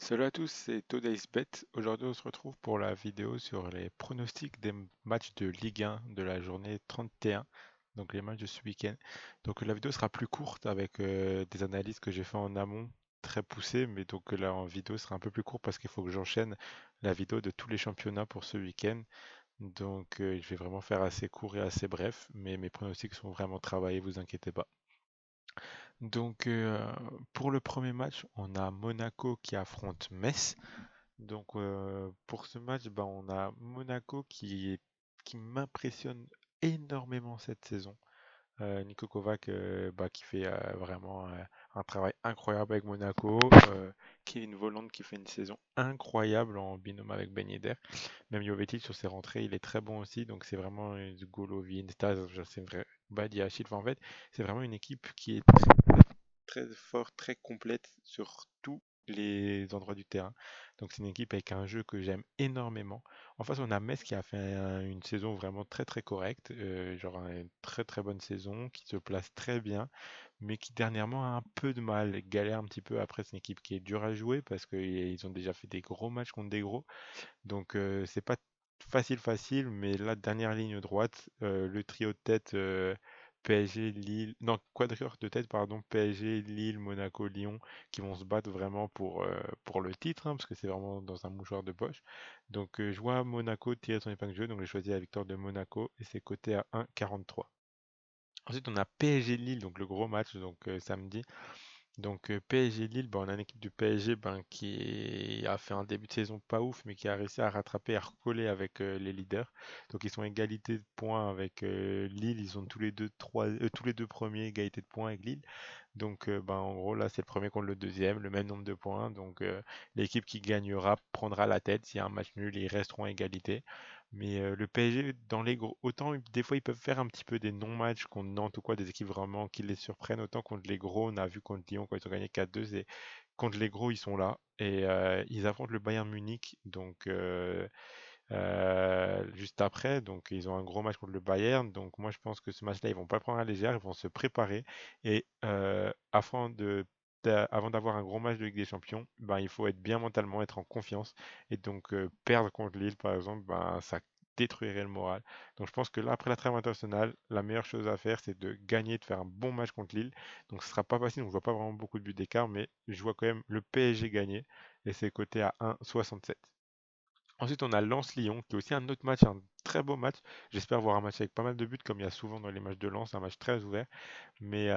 Salut à tous, c'est Today's Bet. Aujourd'hui, on se retrouve pour la vidéo sur les pronostics des matchs de Ligue 1 de la journée 31, donc les matchs de ce week-end. Donc la vidéo sera plus courte avec des analyses que j'ai fait en amont, très poussées, mais donc là en vidéo sera un peu plus court parce qu'il faut que j'enchaîne la vidéo de tous les championnats pour ce week-end. Donc je vais vraiment faire assez court et assez bref, mais mes pronostics sont vraiment travaillés, vous inquiétez pas. Donc pour le premier match, on a Monaco qui affronte Metz. Donc pour ce match, bah, on a Monaco qui m'impressionne énormément cette saison. Niko Kovac bah, qui fait vraiment un travail incroyable avec Monaco. Kevin Volland qui fait une saison incroyable en binôme avec Ben Yedder. Même Jovetic sur ses rentrées, il est très bon aussi. Donc c'est vraiment Golovin, Stas, c'est vrai, Badia, Achille. En fait, c'est vraiment une équipe qui est très forte, très complète sur tous les endroits du terrain. Donc c'est une équipe avec un jeu que j'aime énormément. En face, on a Metz qui a fait une saison vraiment très très correcte, genre une très très bonne saison, qui se place très bien, mais qui dernièrement a un peu de mal, galère un petit peu. Après, c'est une équipe qui est dure à jouer parce qu'ils ont déjà fait des gros matchs contre des gros. Donc c'est pas facile, mais la dernière ligne droite, le trio de tête PSG, Lille, non, quadrilleur de tête, pardon, PSG, Lille, Monaco, Lyon, qui vont se battre vraiment pour le titre, hein, parce que c'est vraiment dans un mouchoir de poche. Donc je vois Monaco tirer son épingle du jeu, donc j'ai choisi la victoire de Monaco et c'est coté à 1,43. Ensuite, on a PSG Lille, donc le gros match, donc samedi. Donc PSG Lille, bah, on a une équipe du PSG ben, qui a fait un début de saison pas ouf, mais qui a réussi à rattraper, à recoller avec les leaders. Donc ils sont à égalité de points avec Lille, ils ont tous les deux premiers égalité de points avec Lille. Donc ben, en gros là c'est le premier contre le deuxième, le même nombre de points. Donc l'équipe qui gagnera prendra la tête. S'il y a un match nul, ils resteront à égalité. Mais le PSG, dans les gros, autant des fois ils peuvent faire un petit peu des non-matchs contre Nantes ou quoi, des équipes vraiment qui les surprennent, autant contre les gros, on a vu contre Lyon quand ils ont gagné 4-2, c'est contre les gros ils sont là et ils affrontent le Bayern Munich donc juste après, donc ils ont un gros match contre le Bayern, donc moi je pense que ce match-là ils vont pas le prendre à la légère, ils vont se préparer et avant d'avoir un gros match de Ligue des Champions, ben, il faut être bien mentalement, être en confiance. Et donc, perdre contre Lille, par exemple, ben, ça détruirait le moral. Donc, je pense que là, après la trêve internationale, la meilleure chose à faire, c'est de gagner, de faire un bon match contre Lille. Donc, ce sera pas facile, donc je vois pas vraiment beaucoup de buts d'écart, mais je vois quand même le PSG gagner. Et c'est coté à 1,67. Ensuite, on a Lens-Lyon, qui est aussi un autre match, un très beau match. J'espère voir un match avec pas mal de buts, comme il y a souvent dans les matchs de Lens, un match très ouvert. Mais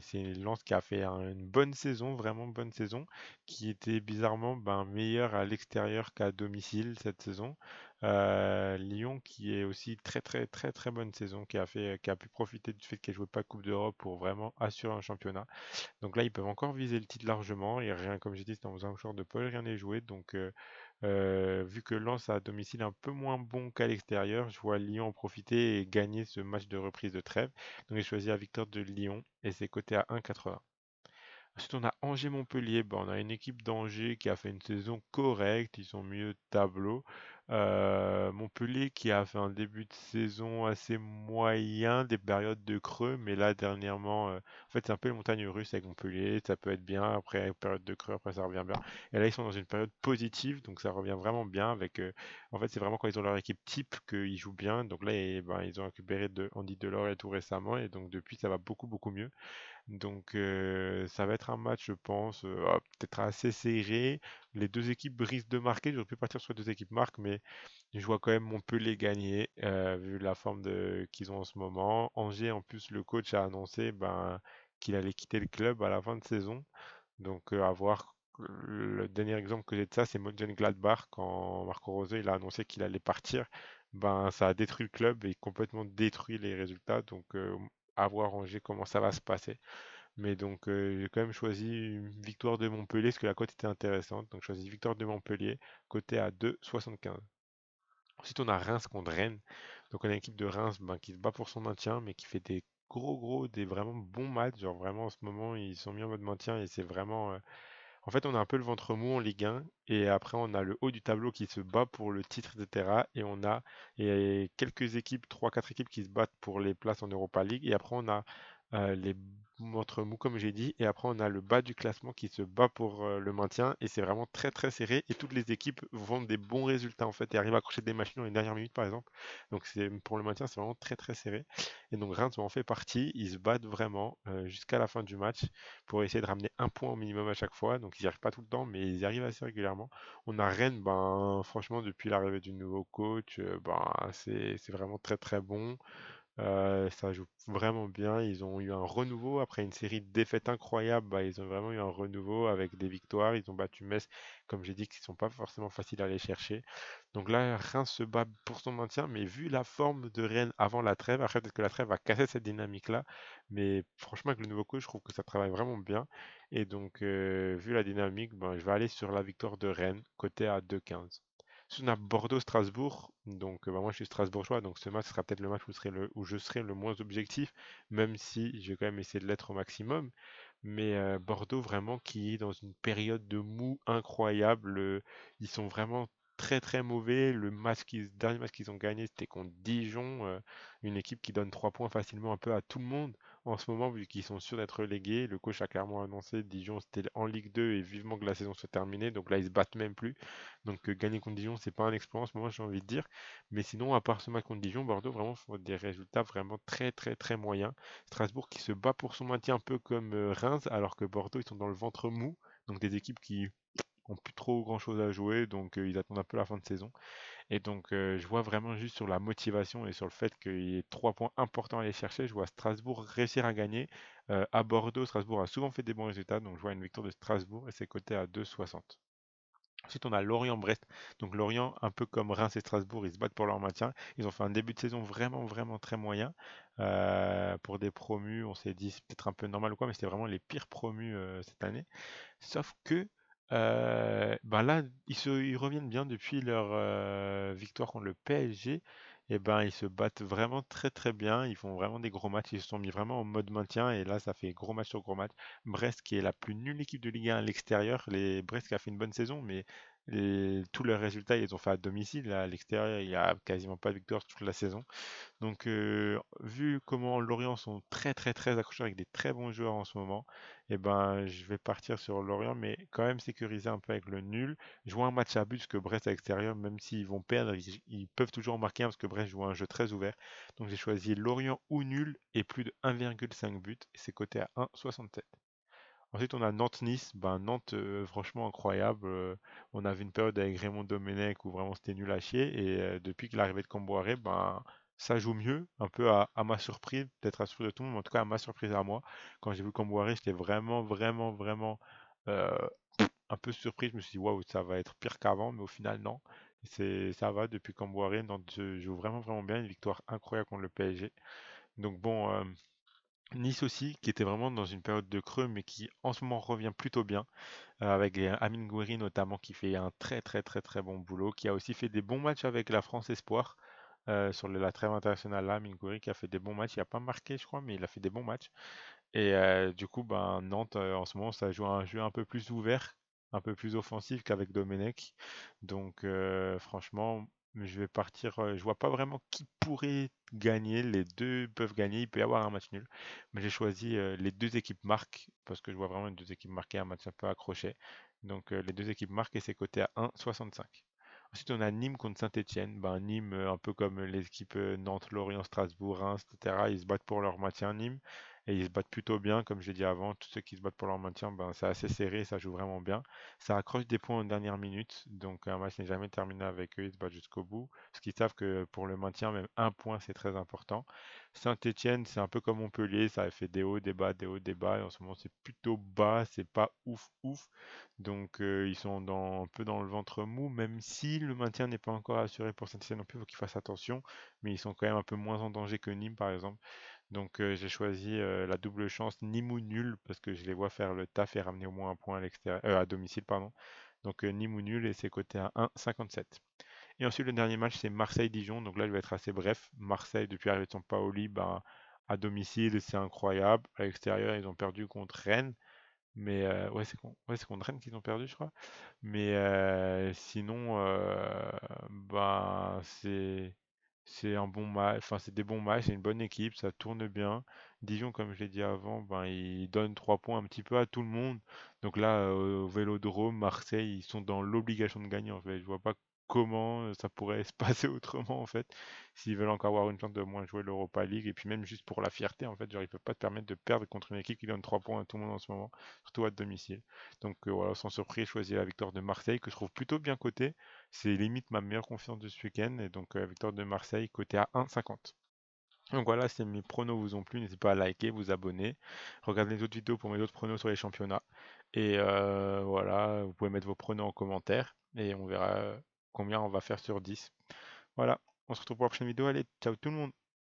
c'est Lens qui a fait une bonne saison, vraiment bonne saison, qui était bizarrement ben, meilleure à l'extérieur qu'à domicile cette saison. Lyon qui est aussi très très très très bonne saison, qui a pu profiter du fait qu'elle jouait pas Coupe d'Europe pour vraiment assurer un championnat. Donc là, ils peuvent encore viser le titre largement. Et rien, comme j'ai dit, c'est dans un joueur de Paul, rien n'est joué. Donc, vu que Lens a à domicile un peu moins bon qu'à l'extérieur, je vois Lyon en profiter et gagner ce match de reprise de trêve. Donc, j'ai choisi la victoire de Lyon et c'est coté à 1,80. Ensuite, on a Angers-Montpellier. Bon, on a une équipe d'Angers qui a fait une saison correcte. Ils sont milieu de tableau. Montpellier qui a fait un début de saison assez moyen, des périodes de creux. Mais là, dernièrement, en fait, c'est un peu les montagnes russes avec Montpellier. Ça peut être bien. Après, période de creux, après, ça revient bien. Et là, ils sont dans une période positive. Donc, ça revient vraiment bien. En fait, c'est vraiment quand ils ont leur équipe type qu'ils jouent bien. Donc là, ben, ils ont récupéré Andy Delors et tout récemment. Et donc, depuis, ça va beaucoup, beaucoup mieux. Donc ça va être un match, je pense, peut-être assez serré. Les deux équipes risquent de marquer. J'aurais pu partir sur deux équipes marquent, mais je vois quand même Montpellier gagner, vu la forme qu'ils ont en ce moment. Angers, en plus, le coach a annoncé ben, qu'il allait quitter le club à la fin de saison. Donc à voir. Le dernier exemple que j'ai de ça, c'est Mönchengladbach. Quand Marco Rose il a annoncé qu'il allait partir, ben, ça a détruit le club et complètement détruit les résultats. Donc à voir Angers comment ça va se passer. Mais donc, j'ai quand même choisi une victoire de Montpellier parce que la cote était intéressante. Donc, j'ai choisi victoire de Montpellier, côté à 2,75. Ensuite, on a Reims contre Rennes. Donc, on a une équipe de Reims ben, qui se bat pour son maintien, mais qui fait des des vraiment bons matchs. Genre, vraiment, en ce moment, ils sont mis en mode maintien et c'est vraiment. En fait, on a un peu le ventre mou en Ligue 1 et après, on a le haut du tableau qui se bat pour le titre, etc. Et on a quelques équipes, trois quatre équipes qui se battent pour les places en Europa League. Et après, on a les ventres mous comme j'ai dit, et après on a le bas du classement qui se bat pour le maintien, et c'est vraiment très très serré, et toutes les équipes font des bons résultats en fait, et arrivent à accrocher des machines dans les dernières minutes par exemple. Donc c'est pour le maintien, c'est vraiment très très serré. Et donc Reims en fait partie, ils se battent vraiment jusqu'à la fin du match pour essayer de ramener un point au minimum à chaque fois. Donc ils n'y arrivent pas tout le temps, mais ils y arrivent assez régulièrement. On a Rennes, ben franchement depuis l'arrivée du nouveau coach, ben c'est vraiment très très bon. Ça joue vraiment bien. Ils ont eu un renouveau après une série de défaites incroyables. Bah, ils ont vraiment eu un renouveau avec des victoires. Ils ont battu Metz, comme j'ai dit, qui sont pas forcément faciles à aller chercher. Donc là, Reims se bat pour son maintien, mais vu la forme de Rennes avant la trêve, après peut-être que la trêve va casser cette dynamique-là, mais franchement avec le nouveau coach, je trouve que ça travaille vraiment bien. Et donc, vu la dynamique, ben, je vais aller sur la victoire de Rennes, côté à 2,15. Ensuite, on a Bordeaux-Strasbourg. Donc, bah, moi, je suis strasbourgeois, donc ce match sera peut-être le match où je serai le moins objectif, même si je vais quand même essayer de l'être au maximum. Mais Bordeaux, vraiment, qui est dans une période de mou incroyable. Ils sont vraiment très très mauvais. Dernier match qu'ils ont gagné, c'était contre Dijon, une équipe qui donne 3 points facilement un peu à tout le monde en ce moment, vu qu'ils sont sûrs d'être relégués. Le coach a clairement annoncé Dijon, c'était en Ligue 2 et vivement que la saison soit terminée. Donc là, ils se battent même plus. Donc gagner contre Dijon, c'est pas un exploit en ce moment, j'ai envie de dire. Mais sinon, à part ce match contre Dijon, Bordeaux vraiment font des résultats vraiment très très très moyens. Strasbourg qui se bat pour son maintien un peu comme Reims, alors que Bordeaux, ils sont dans le ventre mou. Donc des équipes qui ont plus trop grand chose à jouer, donc ils attendent un peu la fin de saison. Et donc je vois vraiment juste sur la motivation et sur le fait qu'il y ait 3 points importants à aller chercher, je vois Strasbourg réussir à gagner. À Bordeaux, Strasbourg a souvent fait des bons résultats, donc je vois une victoire de Strasbourg et c'est coté à 2,60. Ensuite, on a Lorient-Brest. Donc Lorient, un peu comme Reims et Strasbourg, ils se battent pour leur maintien. Ils ont fait un début de saison vraiment, vraiment très moyen. Pour des promus, on s'est dit c'est peut-être un peu normal ou quoi, mais c'était vraiment les pires promus cette année. Sauf que ben là, ils reviennent bien depuis leur victoire contre le PSG. Et ben, ils se battent vraiment très très bien. Ils font vraiment des gros matchs. Ils se sont mis vraiment en mode maintien. Et là, ça fait gros match sur gros match. Brest, qui est la plus nulle équipe de Ligue 1 à l'extérieur. Brest qui a fait une bonne saison, mais tous leurs résultats, ils les ont fait à domicile. À l'extérieur, il n'y a quasiment pas de victoire toute la saison. Donc, vu comment Lorient sont très très très accrochés avec des très bons joueurs en ce moment, eh ben, je vais partir sur Lorient, mais quand même sécuriser un peu avec le nul. Jouer un match à but, parce que Brest à l'extérieur, même s'ils vont perdre, ils peuvent toujours en marquer un, parce que Brest joue un jeu très ouvert. Donc j'ai choisi Lorient ou nul et plus de 1,5 but, et c'est coté à 1,67. Ensuite, on a Nantes-Nice. Ben, Nantes, franchement incroyable. On avait une période avec Raymond Domenech où vraiment c'était nul à chier. Et depuis que l'arrivée de Camboire, ben, ça joue mieux. Un peu à ma surprise, peut-être à la surprise de tout le monde, mais en tout cas à ma surprise à moi. Quand j'ai vu Camboire, j'étais vraiment, vraiment, vraiment euh, un peu surpris. Je me suis dit, waouh, ça va être pire qu'avant. Mais au final, non. Ça va depuis Camboire. Nantes joue vraiment, vraiment bien. Une victoire incroyable contre le PSG. Donc bon. Nice aussi, qui était vraiment dans une période de creux, mais qui en ce moment revient plutôt bien, avec Amine Gouiri notamment, qui fait un très très très très bon boulot, qui a aussi fait des bons matchs avec la France Espoir sur la trêve internationale là. Amine Gouiri qui a fait des bons matchs, il n'a pas marqué je crois, mais il a fait des bons matchs. Et du coup, ben, Nantes en ce moment, ça joue un jeu un peu plus ouvert, un peu plus offensif qu'avec Domenech. Donc franchement, je vais partir. Je vois pas vraiment qui pourrait gagner. Les deux peuvent gagner. Il peut y avoir un match nul. Mais j'ai choisi les deux équipes marquent parce que je vois vraiment les deux équipes marquer un match un peu accroché. Donc les deux équipes marquent et c'est coté à 1,65. Ensuite, on a Nîmes contre Saint-Etienne. Ben, Nîmes, un peu comme les équipes Nantes, Lorient, Strasbourg, Reims, etc., ils se battent pour leur maintien, Nîmes. Et ils se battent plutôt bien, comme je l'ai dit avant. Tous ceux qui se battent pour leur maintien, ben, c'est assez serré, ça joue vraiment bien. Ça accroche des points en dernière minute, donc un match n'est jamais terminé avec eux, ils se battent jusqu'au bout. Parce qu'ils savent que pour le maintien, même un point, c'est très important. Saint-Etienne, c'est un peu comme Montpellier, ça a fait des hauts, des bas, des hauts, des bas. Et en ce moment, c'est plutôt bas, c'est pas ouf, ouf. Donc ils sont un peu dans le ventre mou, même si le maintien n'est pas encore assuré pour Saint-Etienne non plus, il faut qu'ils fassent attention. Mais ils sont quand même un peu moins en danger que Nîmes, par exemple. Donc j'ai choisi la double chance Nîmes ou nul parce que je les vois faire le taf et ramener au moins un point à l'extérieur, à domicile, pardon. Donc Nîmes ou nul et c'est coté à 1,57. Et ensuite le dernier match c'est Marseille-Dijon. Donc là je vais être assez bref. Marseille depuis l'arrivée de Sampaoli, ben, à domicile c'est incroyable. À l'extérieur ils ont perdu contre Rennes. Mais ouais, c'est contre Rennes qu'ils ont perdu, je crois. Mais sinon, ben, c'est C'est un bon match, enfin c'est des bons matchs, c'est une bonne équipe, ça tourne bien. Dijon, comme je l'ai dit avant, ben ils donnent 3 points un petit peu à tout le monde. Donc là, au Vélodrome, Marseille, ils sont dans l'obligation de gagner en fait. Je vois pas comment ça pourrait se passer autrement en fait, s'ils veulent encore avoir une chance de moins jouer l'Europa League. Et puis même juste pour la fierté en fait, genre ils peuvent pas te permettre de perdre contre une équipe qui donne 3 points à tout le monde en ce moment, surtout à domicile. Donc voilà, sans surprise, choisir la victoire de Marseille que je trouve plutôt bien cotée. C'est limite ma meilleure confiance de ce week-end. Et donc, victoire de Marseille, côté à 1,50. Donc voilà, si mes pronos vous ont plu, n'hésitez pas à liker, vous abonner. Regardez les autres vidéos pour mes autres pronos sur les championnats. Et voilà, vous pouvez mettre vos pronos en commentaire. Et on verra combien on va faire sur 10. Voilà, on se retrouve pour la prochaine vidéo. Allez, ciao tout le monde!